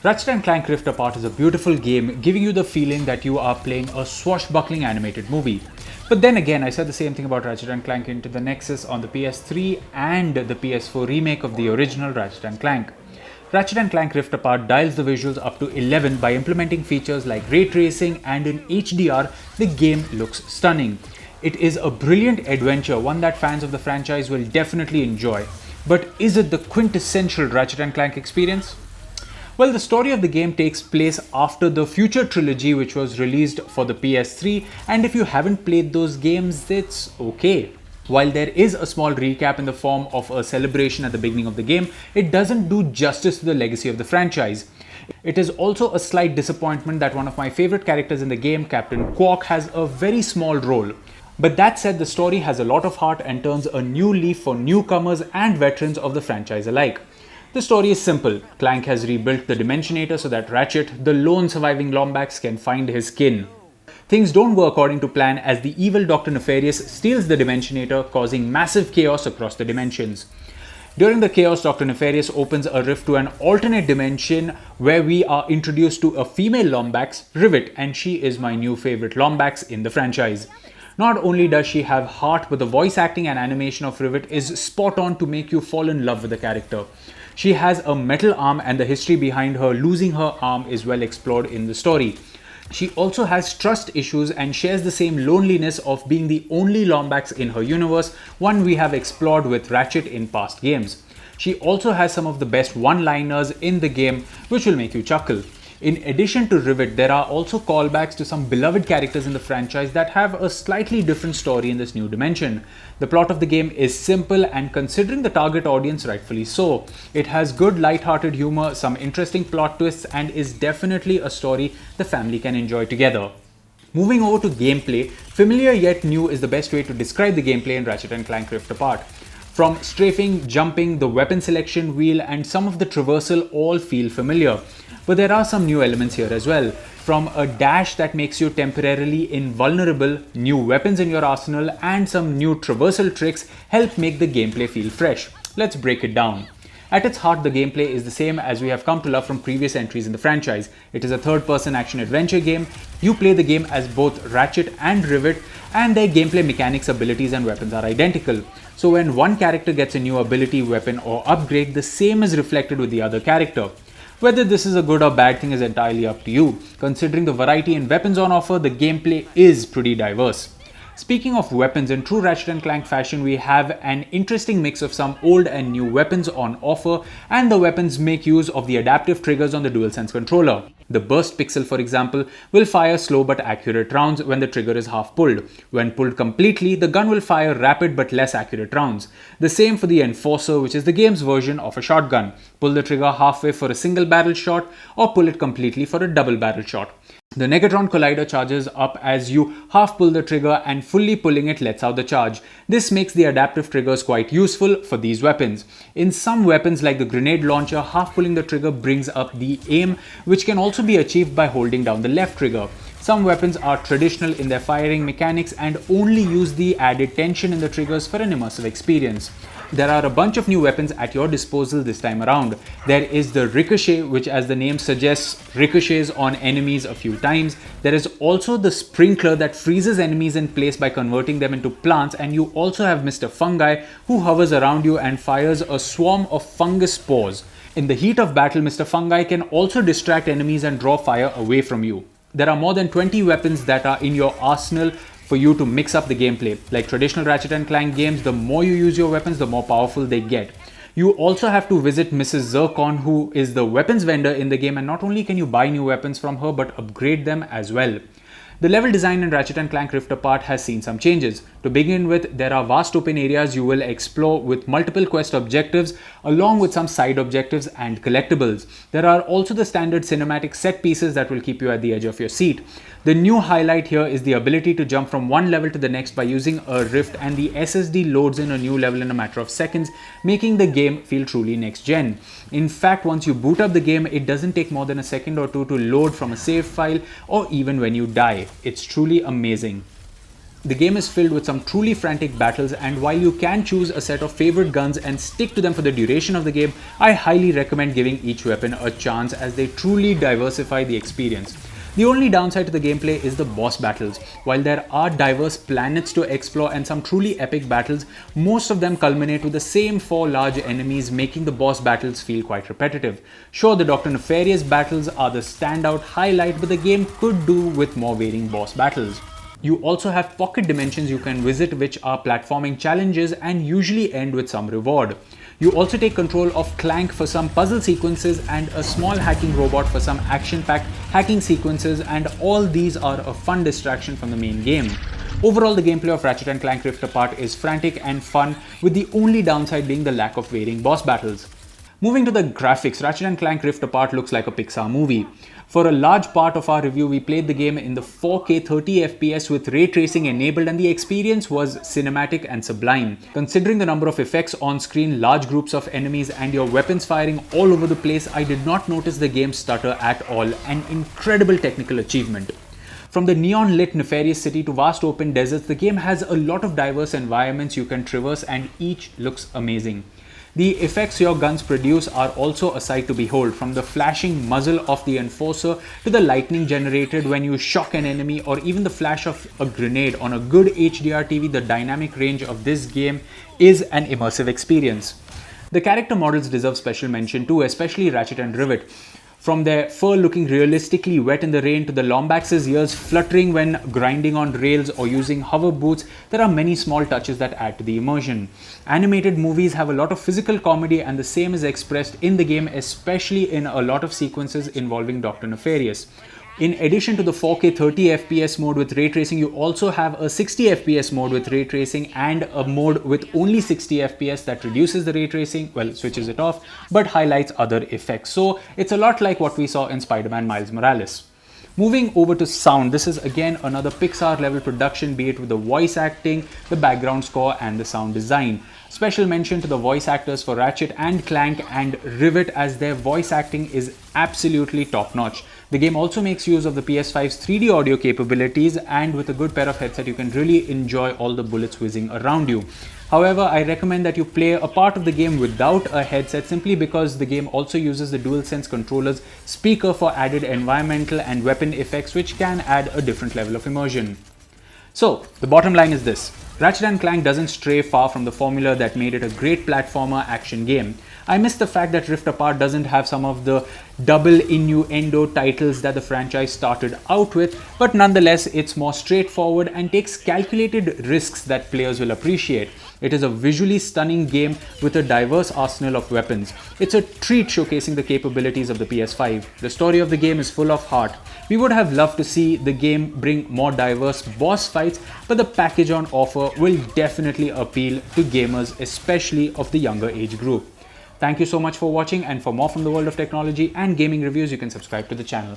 Ratchet & Clank Rift Apart is a beautiful game, giving you the feeling that you are playing a swashbuckling animated movie. But then again, I said the same thing about Ratchet & Clank Into the Nexus on the PS3 and the PS4 remake of the original Ratchet & Clank. Ratchet & Clank Rift Apart dials the visuals up to 11 by implementing features like ray tracing, and in HDR, the game looks stunning. It is a brilliant adventure, one that fans of the franchise will definitely enjoy. But is it the quintessential Ratchet & Clank experience? Well, the story of the game takes place after the Future Trilogy, which was released for the PS3, and if you haven't played those games, it's okay. While there is a small recap in the form of a celebration at the beginning of the game, it doesn't do justice to the legacy of the franchise. It is also a slight disappointment that one of my favorite characters in the game, Captain Quark, has a very small role. But that said, the story has a lot of heart and turns a new leaf for newcomers and veterans of the franchise alike. The story is simple. Clank has rebuilt the Dimensionator so that Ratchet, the lone surviving Lombax, can find his kin. Things don't go according to plan as the evil Dr. Nefarious steals the Dimensionator, causing massive chaos across the dimensions. During the chaos, Dr. Nefarious opens a rift to an alternate dimension where we are introduced to a female Lombax, Rivet, and she is my new favorite Lombax in the franchise. Not only does she have heart, but the voice acting and animation of Rivet is spot on to make you fall in love with the character. She has a metal arm, and the history behind her losing her arm is well explored in the story. She also has trust issues and shares the same loneliness of being the only Lombax in her universe, one we have explored with Ratchet in past games. She also has some of the best one-liners in the game, which will make you chuckle. In addition to Rivet, there are also callbacks to some beloved characters in the franchise that have a slightly different story in this new dimension. The plot of the game is simple, and considering the target audience, rightfully so. It has good light-hearted humor, some interesting plot twists, and is definitely a story the family can enjoy together. Moving over to gameplay, familiar yet new is the best way to describe the gameplay in Ratchet & Clank Rift Apart. From strafing, jumping, the weapon selection wheel, and some of the traversal all feel familiar. But there are some new elements here as well. From a dash that makes you temporarily invulnerable, new weapons in your arsenal, and some new traversal tricks help make the gameplay feel fresh. Let's break it down. At its heart, the gameplay is the same as we have come to love from previous entries in the franchise. It is a third-person action-adventure game. You play the game as both Ratchet and Rivet, and their gameplay mechanics, abilities, and weapons are identical. So when one character gets a new ability, weapon, or upgrade, the same is reflected with the other character. Whether this is a good or bad thing is entirely up to you. Considering the variety in weapons on offer, the gameplay is pretty diverse. Speaking of weapons, in true Ratchet & Clank fashion, we have an interesting mix of some old and new weapons on offer, and the weapons make use of the adaptive triggers on the DualSense controller. The burst pixel, for example, will fire slow but accurate rounds when the trigger is half pulled. When pulled completely, the gun will fire rapid but less accurate rounds. The same for the Enforcer, which is the game's version of a shotgun. Pull the trigger halfway for a single barrel shot, or pull it completely for a double barrel shot. The Negatron Collider charges up as you half pull the trigger, and fully pulling it lets out the charge. This makes the adaptive triggers quite useful for these weapons. In some weapons like the grenade launcher, half pulling the trigger brings up the aim, which can also be achieved by holding down the left trigger. Some weapons are traditional in their firing mechanics and only use the added tension in the triggers for an immersive experience. There are a bunch of new weapons at your disposal this time around. There is the Ricochet, which as the name suggests, ricochets on enemies a few times. There is also the Sprinkler that freezes enemies in place by converting them into plants, and you also have Mr. Fungi, who hovers around you and fires a swarm of fungus spores. In the heat of battle, Mr. Fungi can also distract enemies and draw fire away from you. There are more than 20 weapons that are in your arsenal for you to mix up the gameplay. Like traditional Ratchet & Clank games, the more you use your weapons, the more powerful they get. You also have to visit Mrs. Zircon, who is the weapons vendor in the game, and not only can you buy new weapons from her, but upgrade them as well. The level design in Ratchet & Clank Rift Apart has seen some changes. To begin with, there are vast open areas you will explore with multiple quest objectives, along with some side objectives and collectibles. There are also the standard cinematic set pieces that will keep you at the edge of your seat. The new highlight here is the ability to jump from one level to the next by using a rift, and the SSD loads in a new level in a matter of seconds, making the game feel truly next gen. In fact, once you boot up the game, it doesn't take more than a second or two to load from a save file, or even when you die. It's truly amazing. The game is filled with some truly frantic battles, and while you can choose a set of favorite guns and stick to them for the duration of the game, I highly recommend giving each weapon a chance as they truly diversify the experience. The only downside to the gameplay is the boss battles. While there are diverse planets to explore and some truly epic battles, most of them culminate with the same 4 large enemies, making the boss battles feel quite repetitive. Sure, the Dr. Nefarious battles are the standout highlight, but the game could do with more varying boss battles. You also have pocket dimensions you can visit, which are platforming challenges and usually end with some reward. You also take control of Clank for some puzzle sequences and a small hacking robot for some action-packed hacking sequences, and all these are a fun distraction from the main game. Overall, the gameplay of Ratchet & Clank Rift Apart is frantic and fun, with the only downside being the lack of varying boss battles. Moving to the graphics, Ratchet & Clank Rift Apart looks like a Pixar movie. For a large part of our review, we played the game in the 4K 30fps with ray tracing enabled, and the experience was cinematic and sublime. Considering the number of effects on screen, large groups of enemies, and your weapons firing all over the place, I did not notice the game stutter at all, an incredible technical achievement. From the neon-lit Nefarious City to vast open deserts, the game has a lot of diverse environments you can traverse, and each looks amazing. The effects your guns produce are also a sight to behold, from the flashing muzzle of the Enforcer to the lightning generated when you shock an enemy, or even the flash of a grenade. On a good HDR TV, the dynamic range of this game is an immersive experience. The character models deserve special mention too, especially Ratchet and Rivet. From their fur looking realistically wet in the rain to the Lombax's ears fluttering when grinding on rails or using hover boots, there are many small touches that add to the immersion. Animated movies have a lot of physical comedy, and the same is expressed in the game, especially in a lot of sequences involving Dr. Nefarious. In addition to the 4K 30fps mode with ray tracing, you also have a 60fps mode with ray tracing and a mode with only 60fps that reduces the ray tracing, well, switches it off, but highlights other effects. So it's a lot like what we saw in Spider-Man Miles Morales. Moving over to sound, this is again another Pixar level production, be it with the voice acting, the background score, and the sound design. Special mention to the voice actors for Ratchet and Clank and Rivet, as their voice acting is absolutely top notch. The game also makes use of the PS5's 3D audio capabilities, and with a good pair of headset you can really enjoy all the bullets whizzing around you. However, I recommend that you play a part of the game without a headset, simply because the game also uses the DualSense controller's speaker for added environmental and weapon effects, which can add a different level of immersion. So, the bottom line is this: Ratchet & Clank doesn't stray far from the formula that made it a great platformer action game. I miss the fact that Rift Apart doesn't have some of the double innuendo titles that the franchise started out with, but nonetheless it's more straightforward and takes calculated risks that players will appreciate. It is a visually stunning game with a diverse arsenal of weapons. It's a treat showcasing the capabilities of the PS5. The story of the game is full of heart. We would have loved to see the game bring more diverse boss fights, but the package on offer will definitely appeal to gamers, especially of the younger age group. Thank you so much for watching, and for more from the world of technology and gaming reviews, you can subscribe to the channel.